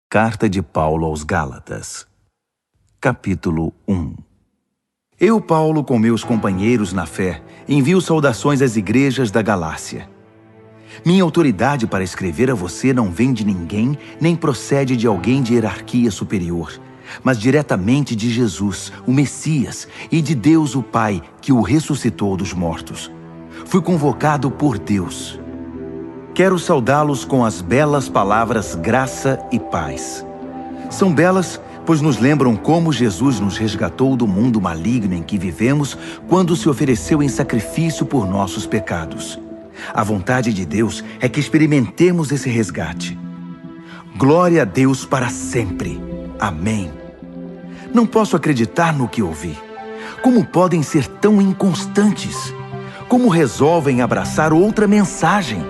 Carta de Paulo aos Gálatas, capítulo 1. Eu, Paulo, com meus companheiros na fé, envio saudações às igrejas da Galácia. Minha autoridade para escrever a você não vem de ninguém, nem procede de alguém de hierarquia superior, mas diretamente de Jesus, o Messias, e de Deus o Pai, que o ressuscitou dos mortos. Fui convocado por Deus. Quero saudá-los com as belas palavras graça e paz. São belas, pois nos lembram como Jesus nos resgatou do mundo maligno em que vivemos quando se ofereceu em sacrifício por nossos pecados. A vontade de Deus é que experimentemos esse resgate. Glória a Deus para sempre. Amém. Não posso acreditar no que ouvi. Como podem ser tão inconstantes? Como resolvem abraçar outra mensagem?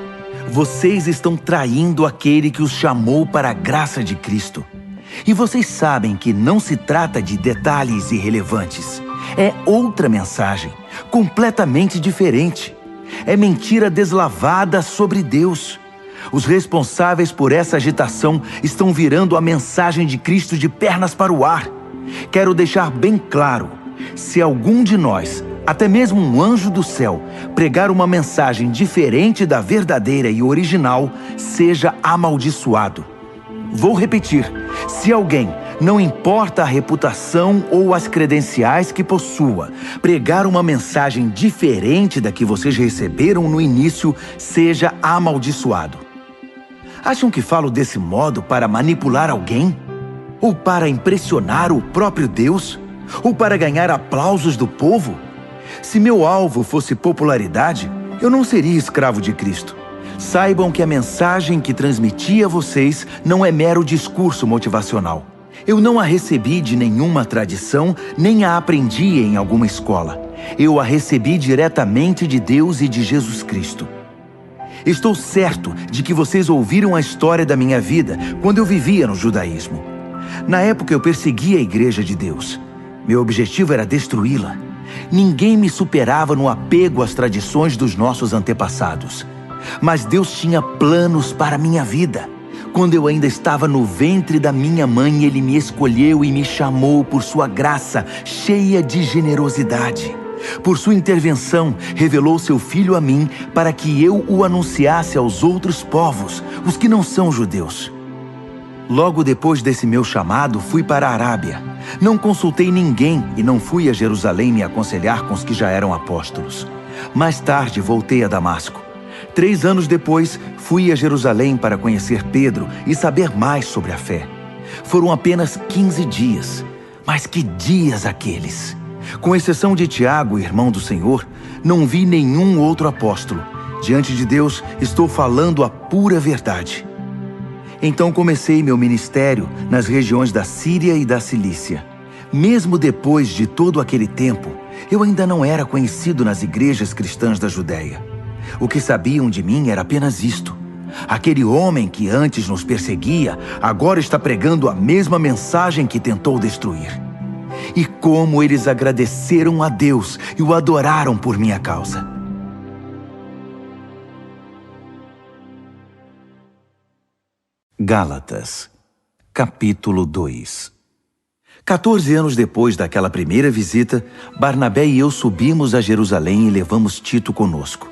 Vocês estão traindo aquele que os chamou para a graça de Cristo. E vocês sabem que não se trata de detalhes irrelevantes. É outra mensagem, completamente diferente. É mentira deslavada sobre Deus. Os responsáveis por essa agitação estão virando a mensagem de Cristo de pernas para o ar. Quero deixar bem claro, se algum de nós, até mesmo um anjo do céu, pregar uma mensagem diferente da verdadeira e original, seja amaldiçoado. Vou repetir, se alguém, não importa a reputação ou as credenciais que possua, pregar uma mensagem diferente da que vocês receberam no início, seja amaldiçoado. Acham que falo desse modo para manipular alguém? Ou para impressionar o próprio Deus? Ou para ganhar aplausos do povo? Se meu alvo fosse popularidade, eu não seria escravo de Cristo. Saibam que a mensagem que transmiti a vocês não é mero discurso motivacional. Eu não a recebi de nenhuma tradição, nem a aprendi em alguma escola. Eu a recebi diretamente de Deus e de Jesus Cristo. Estou certo de que vocês ouviram a história da minha vida quando eu vivia no judaísmo. Na época eu perseguia a Igreja de Deus. Meu objetivo era destruí-la. Ninguém me superava no apego às tradições dos nossos antepassados. Mas Deus tinha planos para a minha vida. Quando eu ainda estava no ventre da minha mãe, Ele me escolheu e me chamou por sua graça, cheia de generosidade. Por sua intervenção, revelou seu Filho a mim para que eu o anunciasse aos outros povos, os que não são judeus. Logo depois desse meu chamado, fui para a Arábia. Não consultei ninguém e não fui a Jerusalém me aconselhar com os que já eram apóstolos. Mais tarde, voltei a Damasco. 3 anos depois, fui a Jerusalém para conhecer Pedro e saber mais sobre a fé. Foram apenas 15 dias, mas que dias aqueles! Com exceção de Tiago, irmão do Senhor, não vi nenhum outro apóstolo. Diante de Deus, estou falando a pura verdade. Então comecei meu ministério nas regiões da Síria e da Cilícia. Mesmo depois de todo aquele tempo, eu ainda não era conhecido nas igrejas cristãs da Judéia. O que sabiam de mim era apenas isto: aquele homem que antes nos perseguia, agora está pregando a mesma mensagem que tentou destruir. E como eles agradeceram a Deus e o adoraram por minha causa. Gálatas, capítulo 2. 14 anos depois daquela primeira visita, Barnabé e eu subimos a Jerusalém e levamos Tito conosco.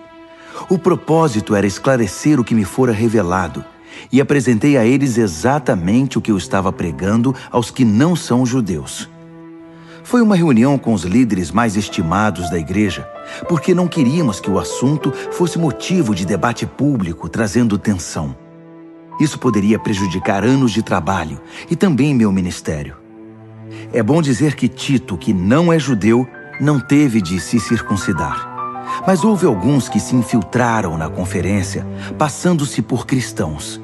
O propósito era esclarecer o que me fora revelado, e apresentei a eles exatamente o que eu estava pregando aos que não são judeus. Foi uma reunião com os líderes mais estimados da igreja, porque não queríamos que o assunto fosse motivo de debate público, trazendo tensão. Isso poderia prejudicar anos de trabalho e também meu ministério. É bom dizer que Tito, que não é judeu, não teve de se circuncidar. Mas houve alguns que se infiltraram na conferência, passando-se por cristãos.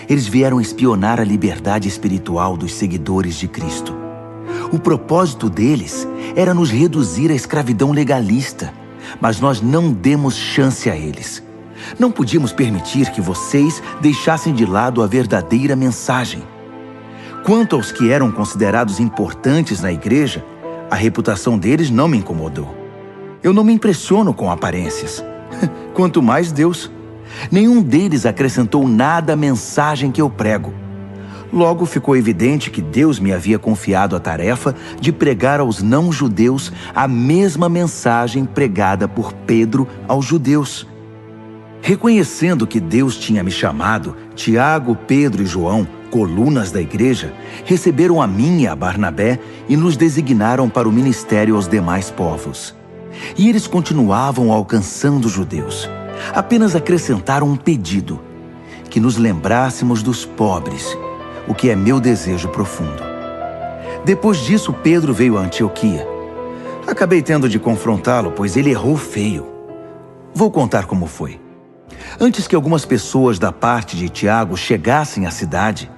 Eles vieram espionar a liberdade espiritual dos seguidores de Cristo. O propósito deles era nos reduzir à escravidão legalista, mas nós não demos chance a eles. Não podíamos permitir que vocês deixassem de lado a verdadeira mensagem. Quanto aos que eram considerados importantes na igreja, a reputação deles não me incomodou. Eu não me impressiono com aparências. Quanto mais Deus. Nenhum deles acrescentou nada à mensagem que eu prego. Logo ficou evidente que Deus me havia confiado a tarefa de pregar aos não-judeus a mesma mensagem pregada por Pedro aos judeus. Reconhecendo que Deus tinha me chamado, Tiago, Pedro e João, colunas da igreja, receberam a mim e a Barnabé e nos designaram para o ministério aos demais povos. E eles continuavam alcançando os judeus. Apenas acrescentaram um pedido: que nos lembrássemos dos pobres, o que é meu desejo profundo. Depois disso, Pedro veio a Antioquia. Acabei tendo de confrontá-lo, pois ele errou feio. Vou contar como foi. Antes que algumas pessoas da parte de Tiago chegassem à cidade,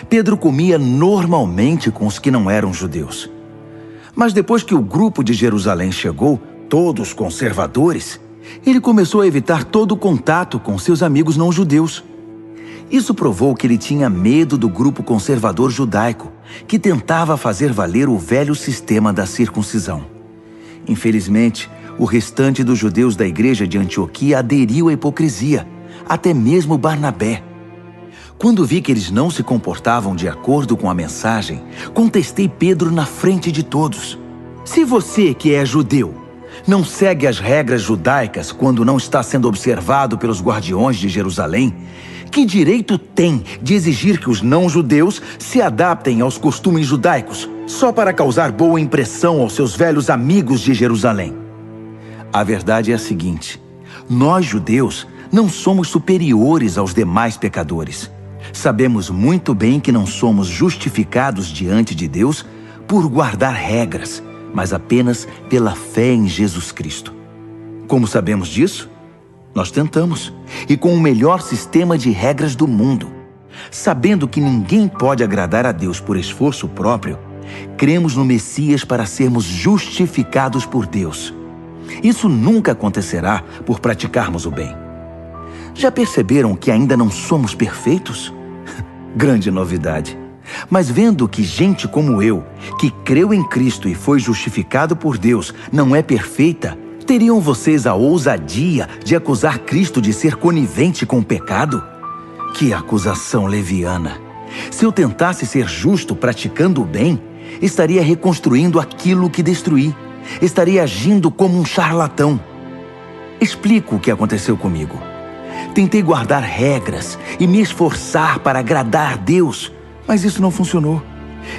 Pedro comia normalmente com os que não eram judeus. Mas depois que o grupo de Jerusalém chegou, todos conservadores, ele começou a evitar todo contato com seus amigos não-judeus. Isso provou que ele tinha medo do grupo conservador judaico, que tentava fazer valer o velho sistema da circuncisão. Infelizmente, o restante dos judeus da igreja de Antioquia aderiu à hipocrisia, até mesmo Barnabé. Quando vi que eles não se comportavam de acordo com a mensagem, contestei Pedro na frente de todos. Se você, que é judeu, não segue as regras judaicas quando não está sendo observado pelos guardiões de Jerusalém, que direito tem de exigir que os não-judeus se adaptem aos costumes judaicos só para causar boa impressão aos seus velhos amigos de Jerusalém? A verdade é a seguinte: nós, judeus, não somos superiores aos demais pecadores. Sabemos muito bem que não somos justificados diante de Deus por guardar regras, mas apenas pela fé em Jesus Cristo. Como sabemos disso? Nós tentamos, e com o melhor sistema de regras do mundo. Sabendo que ninguém pode agradar a Deus por esforço próprio, cremos no Messias para sermos justificados por Deus. Isso nunca acontecerá por praticarmos o bem. Já perceberam que ainda não somos perfeitos? Grande novidade. Mas vendo que gente como eu, que creu em Cristo e foi justificado por Deus, não é perfeita, teriam vocês a ousadia de acusar Cristo de ser conivente com o pecado? Que acusação leviana! Se eu tentasse ser justo praticando o bem, estaria reconstruindo aquilo que destruí. Estaria agindo como um charlatão. Explico o que aconteceu comigo. Tentei guardar regras e me esforçar para agradar a Deus, mas isso não funcionou.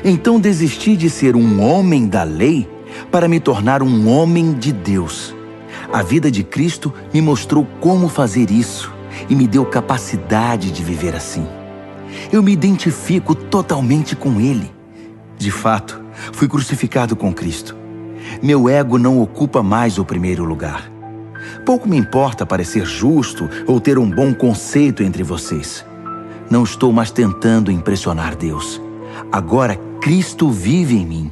Então desisti de ser um homem da lei para me tornar um homem de Deus. A vida de Cristo me mostrou como fazer isso e me deu capacidade de viver assim. Eu me identifico totalmente com Ele. De fato, fui crucificado com Cristo. Meu ego não ocupa mais o primeiro lugar. Pouco me importa parecer justo ou ter um bom conceito entre vocês. Não estou mais tentando impressionar Deus. Agora Cristo vive em mim.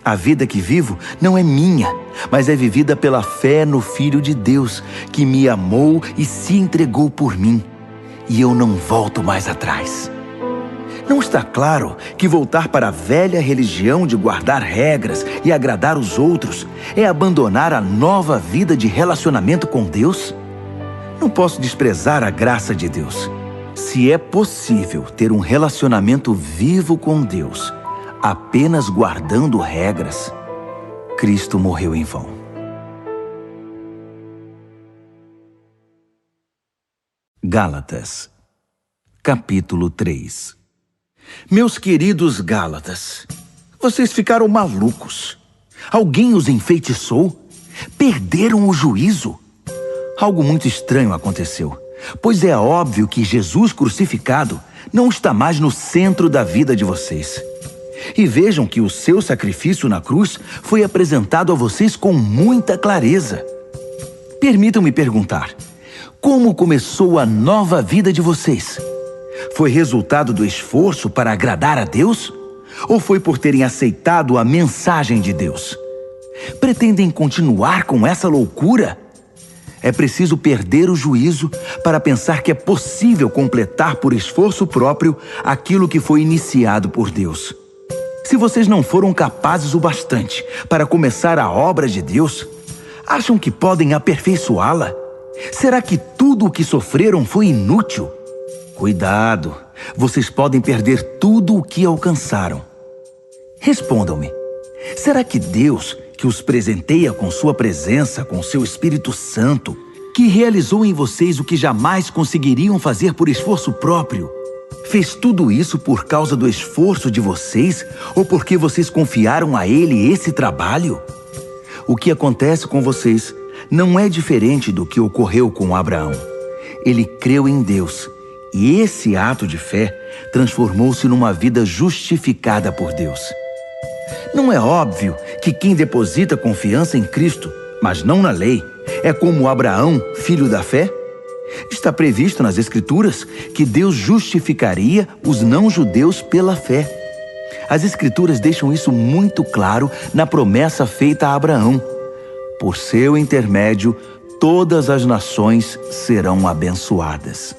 A vida que vivo não é minha, mas é vivida pela fé no Filho de Deus, que me amou e se entregou por mim. E eu não volto mais atrás. Não está claro que voltar para a velha religião de guardar regras e agradar os outros é abandonar a nova vida de relacionamento com Deus? Não posso desprezar a graça de Deus. Se é possível ter um relacionamento vivo com Deus, apenas guardando regras, Cristo morreu em vão. Gálatas, capítulo 3. Meus queridos Gálatas, vocês ficaram malucos. Alguém os enfeitiçou? Perderam o juízo? Algo muito estranho aconteceu, pois é óbvio que Jesus crucificado não está mais no centro da vida de vocês. E vejam que o seu sacrifício na cruz foi apresentado a vocês com muita clareza. Permitam-me perguntar: como começou a nova vida de vocês? Foi resultado do esforço para agradar a Deus? Ou foi por terem aceitado a mensagem de Deus? Pretendem continuar com essa loucura? É preciso perder o juízo para pensar que é possível completar por esforço próprio aquilo que foi iniciado por Deus. Se vocês não foram capazes o bastante para começar a obra de Deus, acham que podem aperfeiçoá-la? Será que tudo o que sofreram foi inútil? Cuidado! vocês podem perder tudo o que alcançaram. Respondam-me, será que Deus, que os presenteia com sua presença, com seu Espírito Santo, que realizou em vocês o que jamais conseguiriam fazer por esforço próprio, fez tudo isso por causa do esforço de vocês ou porque vocês confiaram a Ele esse trabalho? O que acontece com vocês não é diferente do que ocorreu com Abraão. Ele creu em Deus e esse ato de fé transformou-se numa vida justificada por Deus. Não é óbvio que quem deposita confiança em Cristo, mas não na lei, é como Abraão, filho da fé? Está previsto nas Escrituras que Deus justificaria os não-judeus pela fé. As Escrituras deixam isso muito claro na promessa feita a Abraão. Por seu intermédio, todas as nações serão abençoadas.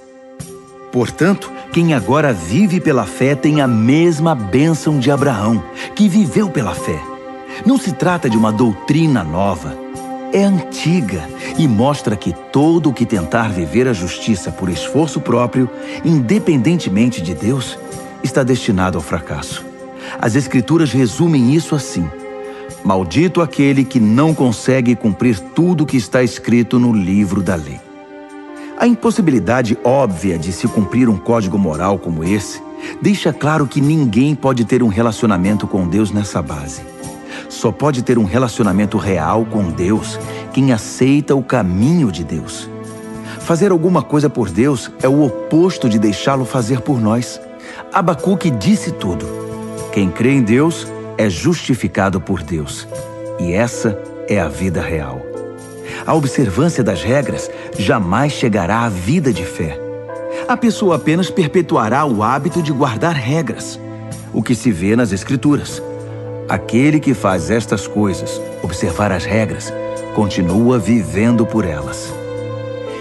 Portanto, quem agora vive pela fé tem a mesma bênção de Abraão, que viveu pela fé. Não se trata de uma doutrina nova. É antiga e mostra que todo o que tentar viver a justiça por esforço próprio, independentemente de Deus, está destinado ao fracasso. As Escrituras resumem isso assim: maldito aquele que não consegue cumprir tudo o que está escrito no livro da lei. A impossibilidade óbvia de se cumprir um código moral como esse deixa claro que ninguém pode ter um relacionamento com Deus nessa base. Só pode ter um relacionamento real com Deus quem aceita o caminho de Deus. Fazer alguma coisa por Deus é o oposto de deixá-lo fazer por nós. Abacuque disse tudo. Quem crê em Deus é justificado por Deus. E essa é a vida real. A observância das regras jamais chegará à vida de fé. A pessoa apenas perpetuará o hábito de guardar regras, o que se vê nas Escrituras. Aquele que faz estas coisas, observar as regras, continua vivendo por elas.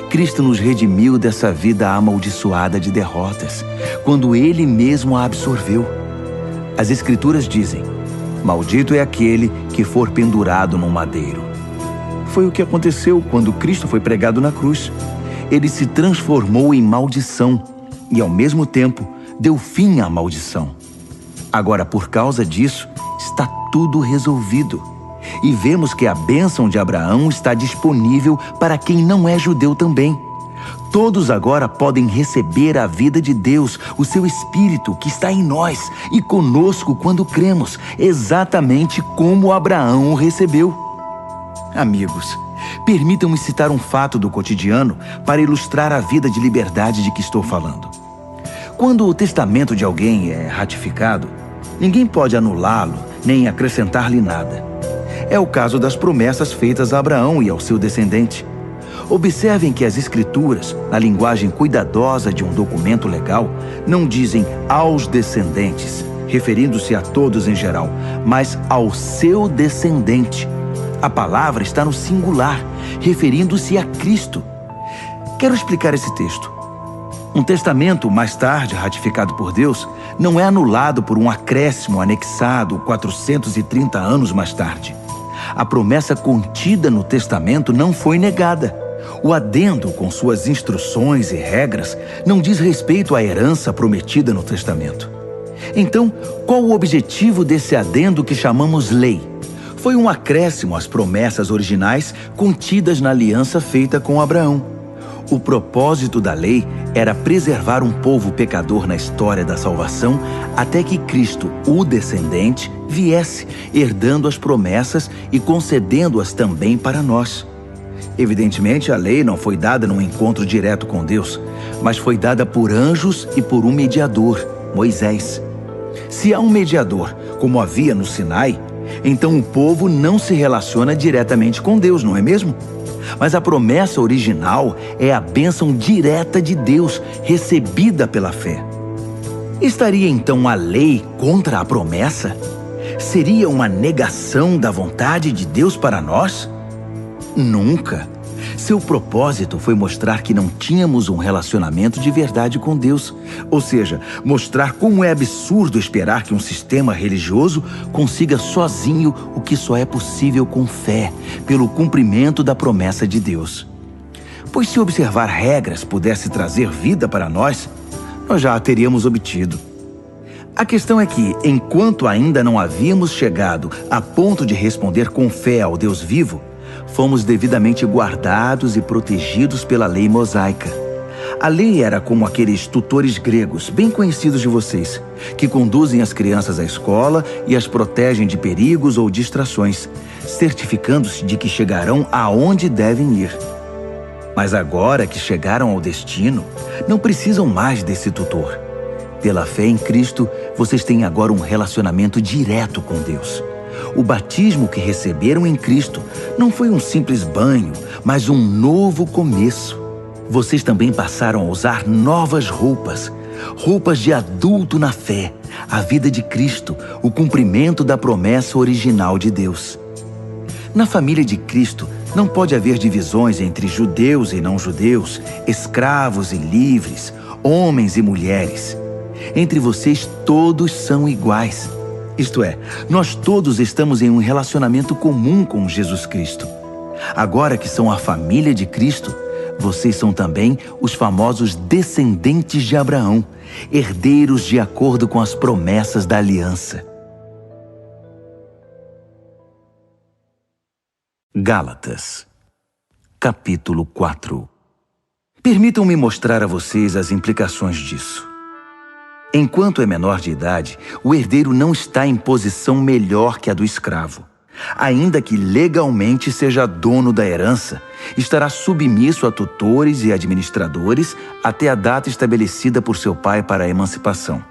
Cristo nos redimiu dessa vida amaldiçoada de derrotas, quando Ele mesmo a absorveu. As Escrituras dizem: maldito é aquele que for pendurado num madeiro. Foi o que aconteceu quando Cristo foi pregado na cruz. Ele se transformou em maldição e, ao mesmo tempo, deu fim à maldição. Agora, por causa disso, está tudo resolvido. E vemos que a bênção de Abraão está disponível para quem não é judeu também. Todos agora podem receber a vida de Deus, o seu Espírito que está em nós e conosco quando cremos, exatamente como Abraão o recebeu. Amigos, permitam-me citar um fato do cotidiano para ilustrar a vida de liberdade de que estou falando. Quando o testamento de alguém é ratificado, ninguém pode anulá-lo nem acrescentar-lhe nada. É o caso das promessas feitas a Abraão e ao seu descendente. Observem que as Escrituras, na linguagem cuidadosa de um documento legal, não dizem aos descendentes, referindo-se a todos em geral, mas ao seu descendente. A palavra está no singular, referindo-se a Cristo. Quero explicar esse texto. Um testamento, mais tarde ratificado por Deus, não é anulado por um acréscimo anexado 430 anos mais tarde. A promessa contida no testamento não foi negada. O adendo, com suas instruções e regras, não diz respeito à herança prometida no testamento. Então, qual o objetivo desse adendo que chamamos lei? Foi um acréscimo às promessas originais contidas na aliança feita com Abraão. O propósito da lei era preservar um povo pecador na história da salvação até que Cristo, o descendente, viesse, herdando as promessas e concedendo-as também para nós. Evidentemente, a lei não foi dada num encontro direto com Deus, mas foi dada por anjos e por um mediador, Moisés. Se há um mediador, como havia no Sinai, então o povo não se relaciona diretamente com Deus, não é mesmo? Mas a promessa original é a bênção direta de Deus, recebida pela fé. Estaria então a lei contra a promessa? Seria uma negação da vontade de Deus para nós? Nunca. Seu propósito foi mostrar que não tínhamos um relacionamento de verdade com Deus. Ou seja, mostrar como é absurdo esperar que um sistema religioso consiga sozinho o que só é possível com fé, pelo cumprimento da promessa de Deus. Pois se observar regras pudesse trazer vida para nós, nós já a teríamos obtido. A questão é que, enquanto ainda não havíamos chegado a ponto de responder com fé ao Deus vivo, fomos devidamente guardados e protegidos pela lei mosaica. A lei era como aqueles tutores gregos, bem conhecidos de vocês, que conduzem as crianças à escola e as protegem de perigos ou distrações, certificando-se de que chegarão aonde devem ir. Mas agora que chegaram ao destino, não precisam mais desse tutor. Pela fé em Cristo, vocês têm agora um relacionamento direto com Deus. O batismo que receberam em Cristo não foi um simples banho, mas um novo começo. Vocês também passaram a usar novas roupas, roupas de adulto na fé, a vida de Cristo, o cumprimento da promessa original de Deus. Na família de Cristo, não pode haver divisões entre judeus e não-judeus, escravos e livres, homens e mulheres. Entre vocês, todos são iguais. Isto é, nós todos estamos em um relacionamento comum com Jesus Cristo. Agora que são a família de Cristo, vocês são também os famosos descendentes de Abraão, herdeiros de acordo com as promessas da aliança. Gálatas, capítulo 4. Permitam-me mostrar a vocês as implicações disso. Enquanto é menor de idade, o herdeiro não está em posição melhor que a do escravo. Ainda que legalmente seja dono da herança, estará submisso a tutores e administradores até a data estabelecida por seu pai para a emancipação.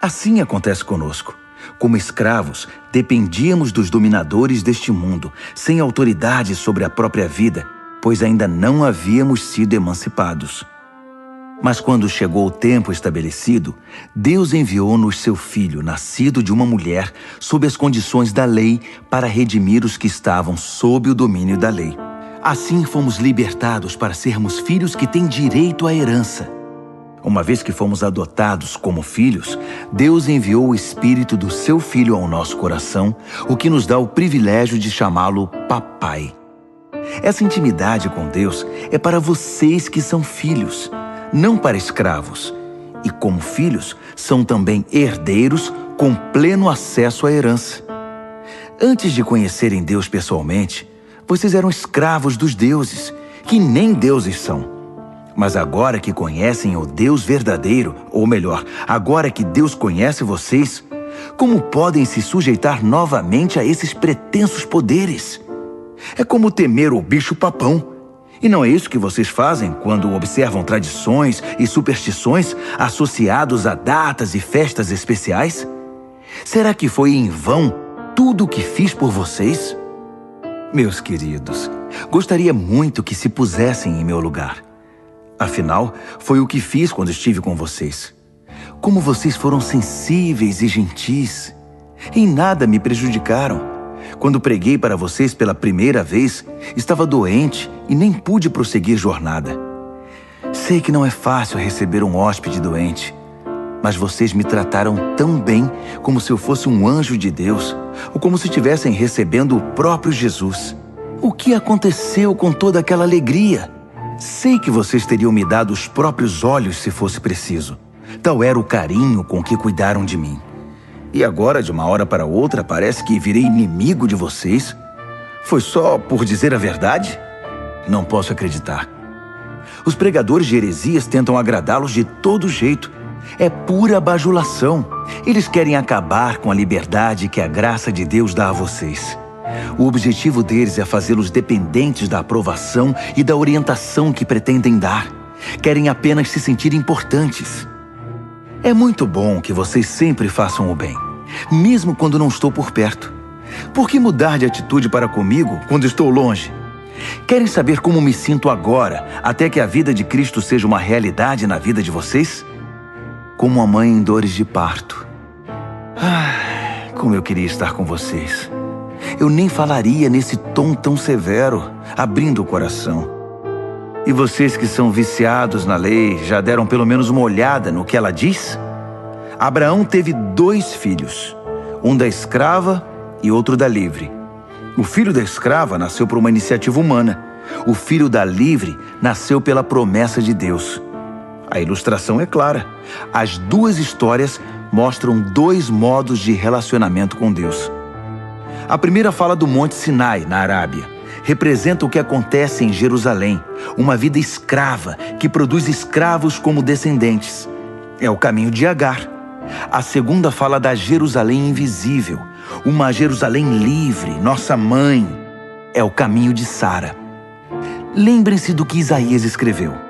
Assim acontece conosco. Como escravos, dependíamos dos dominadores deste mundo, sem autoridade sobre a própria vida, pois ainda não havíamos sido emancipados. Mas quando chegou o tempo estabelecido, Deus enviou-nos seu Filho, nascido de uma mulher, sob as condições da lei, para redimir os que estavam sob o domínio da lei. Assim fomos libertados para sermos filhos que têm direito à herança. Uma vez que fomos adotados como filhos, Deus enviou o Espírito do seu Filho ao nosso coração, o que nos dá o privilégio de chamá-lo Papai. Essa intimidade com Deus é para vocês que são filhos, não para escravos, e como filhos, são também herdeiros com pleno acesso à herança. Antes de conhecerem Deus pessoalmente, vocês eram escravos dos deuses, que nem deuses são. Mas agora que conhecem o Deus verdadeiro, ou melhor, agora que Deus conhece vocês, como podem se sujeitar novamente a esses pretensos poderes? É como temer o bicho-papão. E não é isso que vocês fazem quando observam tradições e superstições associados a datas e festas especiais? Será que foi em vão tudo o que fiz por vocês? Meus queridos, gostaria muito que se pusessem em meu lugar. Afinal, foi o que fiz quando estive com vocês. Como vocês foram sensíveis e gentis. Em nada me prejudicaram. Quando preguei para vocês pela primeira vez, estava doente e nem pude prosseguir jornada. Sei que não é fácil receber um hóspede doente, mas vocês me trataram tão bem como se eu fosse um anjo de Deus, ou como se estivessem recebendo o próprio Jesus. O que aconteceu com toda aquela alegria? Sei que vocês teriam me dado os próprios olhos se fosse preciso. Tal era o carinho com que cuidaram de mim. E agora, de uma hora para outra, parece que virei inimigo de vocês? Foi só por dizer a verdade? Não posso acreditar. Os pregadores de heresias tentam agradá-los de todo jeito. É pura bajulação. Eles querem acabar com a liberdade que a graça de Deus dá a vocês. O objetivo deles é fazê-los dependentes da aprovação e da orientação que pretendem dar. Querem apenas se sentir importantes. É muito bom que vocês sempre façam o bem, mesmo quando não estou por perto. Por que mudar de atitude para comigo quando estou longe? Querem saber como me sinto agora, até que a vida de Cristo seja uma realidade na vida de vocês? Como a mãe em dores de parto. Como eu queria estar com vocês. Eu nem falaria nesse tom tão severo, abrindo o coração. E vocês que são viciados na lei, já deram pelo menos uma olhada no que ela diz? Abraão teve 2 filhos, um da escrava e outro da livre. O filho da escrava nasceu por uma iniciativa humana. O filho da livre nasceu pela promessa de Deus. A ilustração é clara. As duas histórias mostram dois modos de relacionamento com Deus. A primeira fala do Monte Sinai, na Arábia. Representa o que acontece em Jerusalém, uma vida escrava que produz escravos como descendentes. É o caminho de Agar. A segunda fala da Jerusalém invisível, uma Jerusalém livre, nossa mãe. É o caminho de Sara. Lembrem-se do que Isaías escreveu.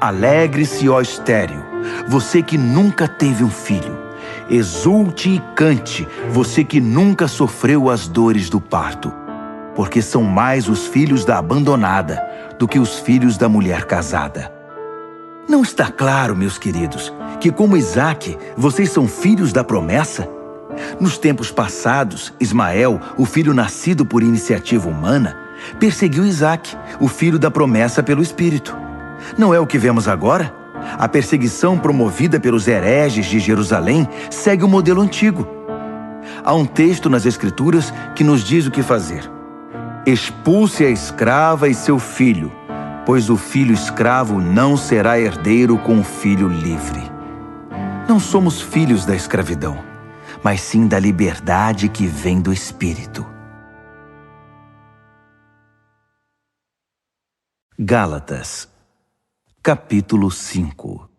Alegre-se, ó estéril, você que nunca teve um filho. Exulte e cante, você que nunca sofreu as dores do parto. Porque são mais os filhos da abandonada do que os filhos da mulher casada. Não está claro, meus queridos, que como Isaque, vocês são filhos da promessa? Nos tempos passados, Ismael, o filho nascido por iniciativa humana, perseguiu Isaque, o filho da promessa pelo Espírito. Não é o que vemos agora? A perseguição promovida pelos hereges de Jerusalém segue o modelo antigo. Há um texto nas Escrituras que nos diz o que fazer. Expulse a escrava e seu filho, pois o filho escravo não será herdeiro com o filho livre. Não somos filhos da escravidão, mas sim da liberdade que vem do Espírito. Gálatas, capítulo 5.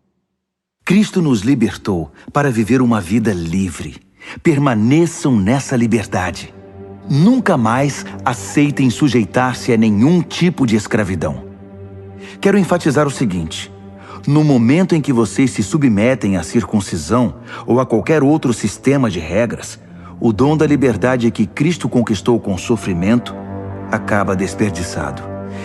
Cristo nos libertou para viver uma vida livre. Permaneçam nessa liberdade. Nunca mais aceitem sujeitar-se a nenhum tipo de escravidão. Quero enfatizar o seguinte: no momento em que vocês se submetem à circuncisão ou a qualquer outro sistema de regras, o dom da liberdade que Cristo conquistou com sofrimento acaba desperdiçado.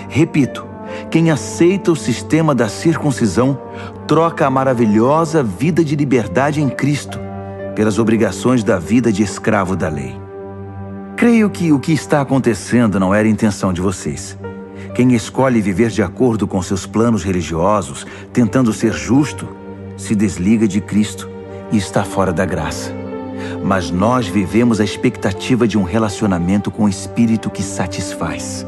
Repito, quem aceita o sistema da circuncisão troca a maravilhosa vida de liberdade em Cristo pelas obrigações da vida de escravo da lei. Creio que o que está acontecendo não era a intenção de vocês. Quem escolhe viver de acordo com seus planos religiosos, tentando ser justo, se desliga de Cristo e está fora da graça. Mas nós vivemos a expectativa de um relacionamento com o Espírito que satisfaz.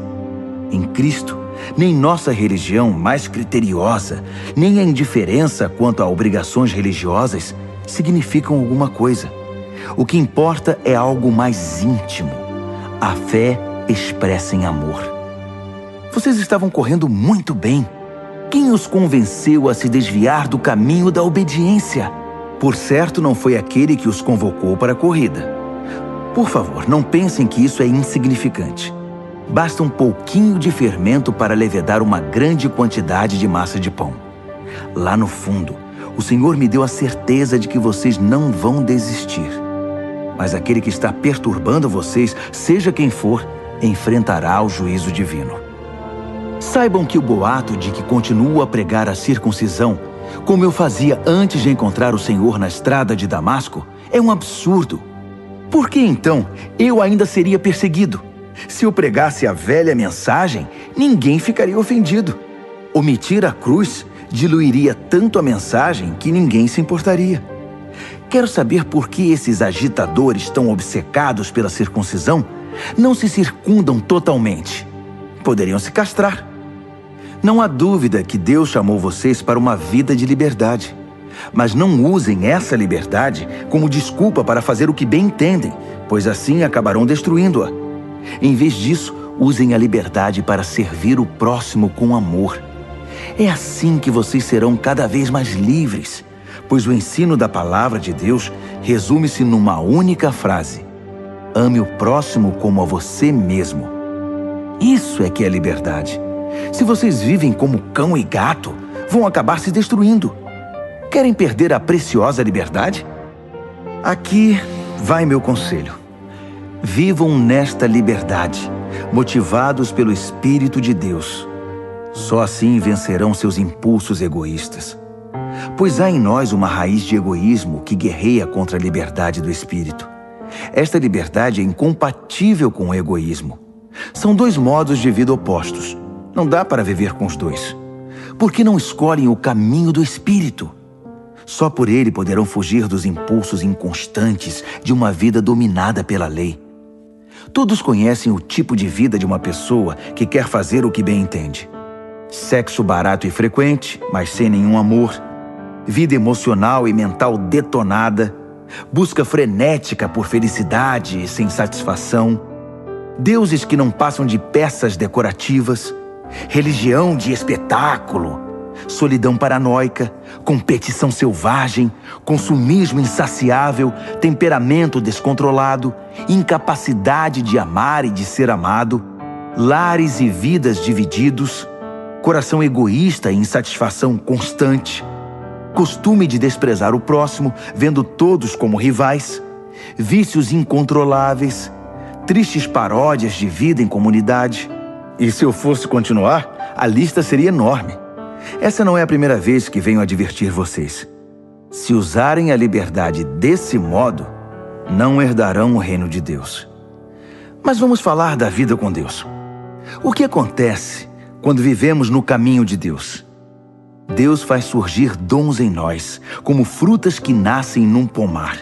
Em Cristo, nem nossa religião mais criteriosa, nem a indiferença quanto a obrigações religiosas significam alguma coisa. O que importa é algo mais íntimo. A fé expressa em amor. Vocês estavam correndo muito bem. Quem os convenceu a se desviar do caminho da obediência? Por certo, não foi aquele que os convocou para a corrida. Por favor, não pensem que isso é insignificante. Basta um pouquinho de fermento para levedar uma grande quantidade de massa de pão. Lá no fundo, o Senhor me deu a certeza de que vocês não vão desistir. Mas aquele que está perturbando vocês, seja quem for, enfrentará o juízo divino. Saibam que o boato de que continuo a pregar a circuncisão, como eu fazia antes de encontrar o Senhor na estrada de Damasco, é um absurdo. Por que então eu ainda seria perseguido? Se eu pregasse a velha mensagem, ninguém ficaria ofendido. Omitir a cruz diluiria tanto a mensagem que ninguém se importaria. Quero saber por que esses agitadores tão obcecados pela circuncisão não se circundam totalmente. Poderiam se castrar. Não há dúvida que Deus chamou vocês para uma vida de liberdade. Mas não usem essa liberdade como desculpa para fazer o que bem entendem, pois assim acabarão destruindo-a. Em vez disso, usem a liberdade para servir o próximo com amor. É assim que vocês serão cada vez mais livres, pois o ensino da palavra de Deus resume-se numa única frase: ame o próximo como a você mesmo. Isso é que é liberdade. Se vocês vivem como cão e gato, vão acabar se destruindo. Querem perder a preciosa liberdade? Aqui vai meu conselho. Vivam nesta liberdade, motivados pelo Espírito de Deus. Só assim vencerão seus impulsos egoístas. Pois há em nós uma raiz de egoísmo que guerreia contra a liberdade do Espírito. Esta liberdade é incompatível com o egoísmo. São dois modos de vida opostos. Não dá para viver com os dois. Por que não escolhem o caminho do Espírito? Só por ele poderão fugir dos impulsos inconstantes de uma vida dominada pela lei. Todos conhecem o tipo de vida de uma pessoa que quer fazer o que bem entende. Sexo barato e frequente, mas sem nenhum amor. Vida emocional e mental detonada. Busca frenética por felicidade e sem satisfação. Deuses que não passam de peças decorativas. Religião de espetáculo. Solidão paranoica, competição selvagem, consumismo insaciável, temperamento descontrolado, incapacidade de amar e de ser amado, lares e vidas divididos, coração egoísta e insatisfação constante, costume de desprezar o próximo, vendo todos como rivais, vícios incontroláveis, tristes paródias de vida em comunidade. E se eu fosse continuar, a lista seria enorme. Essa não é a primeira vez que venho advertir vocês. Se usarem a liberdade desse modo, não herdarão o reino de Deus. Mas vamos falar da vida com Deus. O que acontece quando vivemos no caminho de Deus? Deus faz surgir dons em nós, como frutas que nascem num pomar.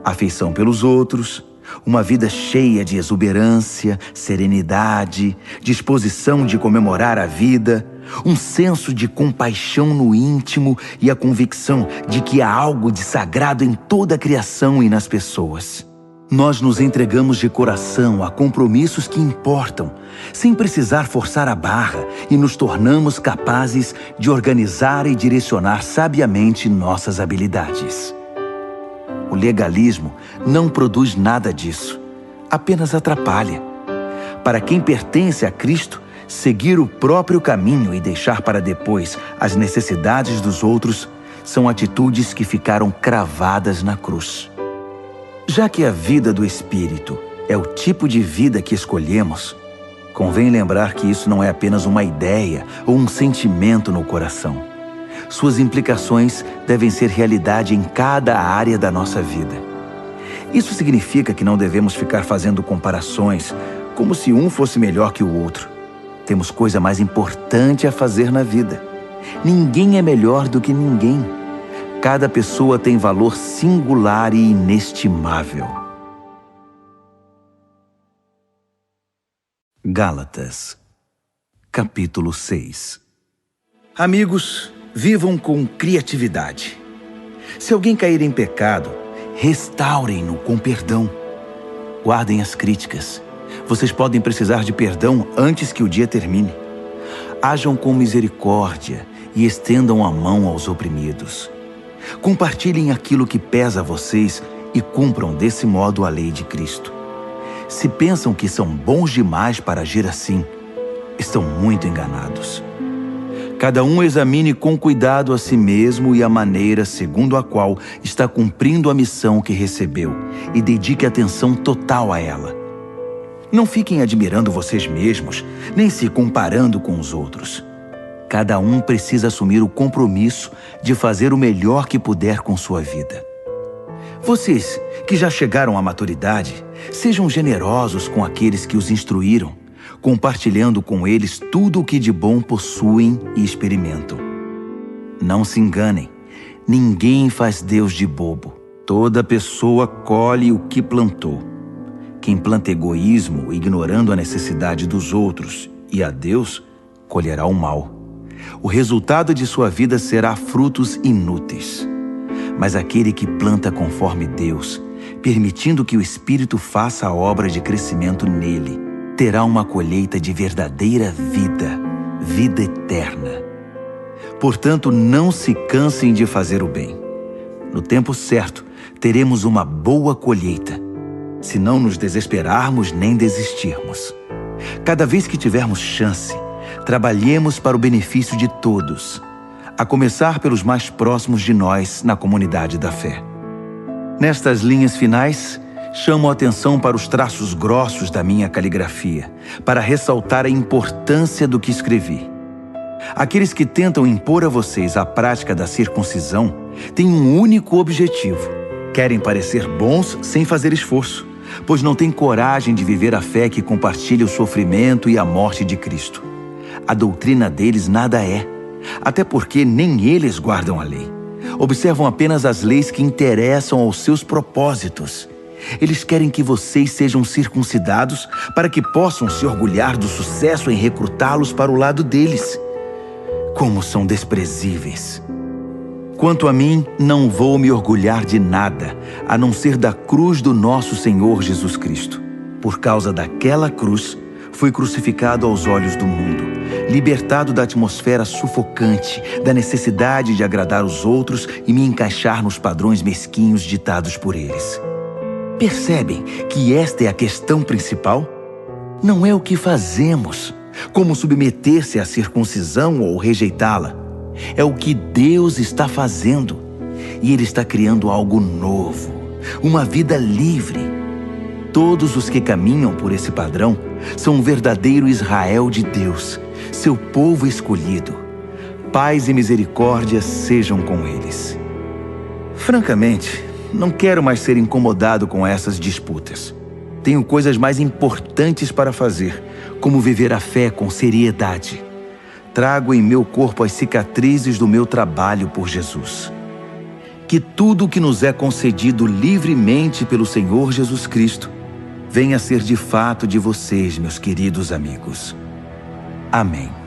Afeição pelos outros, uma vida cheia de exuberância, serenidade, disposição de comemorar a vida, um senso de compaixão no íntimo e a convicção de que há algo de sagrado em toda a criação e nas pessoas. Nós nos entregamos de coração a compromissos que importam, sem precisar forçar a barra, e nos tornamos capazes de organizar e direcionar sabiamente nossas habilidades. O legalismo não produz nada disso, apenas atrapalha. Para quem pertence a Cristo, seguir o próprio caminho e deixar para depois as necessidades dos outros são atitudes que ficaram cravadas na cruz. Já que a vida do Espírito é o tipo de vida que escolhemos, convém lembrar que isso não é apenas uma ideia ou um sentimento no coração. Suas implicações devem ser realidade em cada área da nossa vida. Isso significa que não devemos ficar fazendo comparações como se um fosse melhor que o outro. Temos coisa mais importante a fazer na vida. Ninguém é melhor do que ninguém. Cada pessoa tem valor singular e inestimável. Gálatas, capítulo 6. Amigos, vivam com criatividade. Se alguém cair em pecado, restaurem-no com perdão. Guardem as críticas. Vocês podem precisar de perdão antes que o dia termine. Ajam com misericórdia e estendam a mão aos oprimidos. Compartilhem aquilo que pesa a vocês e cumpram desse modo a lei de Cristo. Se pensam que são bons demais para agir assim, estão muito enganados. Cada um examine com cuidado a si mesmo e a maneira segundo a qual está cumprindo a missão que recebeu e dedique atenção total a ela. Não fiquem admirando vocês mesmos, nem se comparando com os outros. Cada um precisa assumir o compromisso de fazer o melhor que puder com sua vida. Vocês, que já chegaram à maturidade, sejam generosos com aqueles que os instruíram, compartilhando com eles tudo o que de bom possuem e experimentam. Não se enganem, ninguém faz Deus de bobo. Toda pessoa colhe o que plantou. Quem planta egoísmo, ignorando a necessidade dos outros e a Deus, colherá o mal. O resultado de sua vida será frutos inúteis. Mas aquele que planta conforme Deus, permitindo que o Espírito faça a obra de crescimento nele, terá uma colheita de verdadeira vida, vida eterna. Portanto, não se cansem de fazer o bem. No tempo certo, teremos uma boa colheita, se não nos desesperarmos nem desistirmos. Cada vez que tivermos chance, trabalhemos para o benefício de todos, a começar pelos mais próximos de nós na comunidade da fé. Nestas linhas finais, chamo a atenção para os traços grossos da minha caligrafia, para ressaltar a importância do que escrevi. Aqueles que tentam impor a vocês a prática da circuncisão têm um único objetivo: querem parecer bons sem fazer esforço, pois não têm coragem de viver a fé que compartilha o sofrimento e a morte de Cristo. A doutrina deles nada é, até porque nem eles guardam a lei. Observam apenas as leis que interessam aos seus propósitos. Eles querem que vocês sejam circuncidados para que possam se orgulhar do sucesso em recrutá-los para o lado deles. Como são desprezíveis! Quanto a mim, não vou me orgulhar de nada, a não ser da cruz do nosso Senhor Jesus Cristo. Por causa daquela cruz, fui crucificado aos olhos do mundo, libertado da atmosfera sufocante, da necessidade de agradar os outros e me encaixar nos padrões mesquinhos ditados por eles. Percebem que esta é a questão principal? Não é o que fazemos, como submeter-se à circuncisão ou rejeitá-la. É o que Deus está fazendo. E Ele está criando algo novo, uma vida livre. Todos os que caminham por esse padrão são um verdadeiro Israel de Deus, seu povo escolhido. Paz e misericórdia sejam com eles. Francamente, não quero mais ser incomodado com essas disputas. Tenho coisas mais importantes para fazer, como viver a fé com seriedade. Trago em meu corpo as cicatrizes do meu trabalho por Jesus. Que tudo o que nos é concedido livremente pelo Senhor Jesus Cristo venha a ser de fato de vocês, meus queridos amigos. Amém.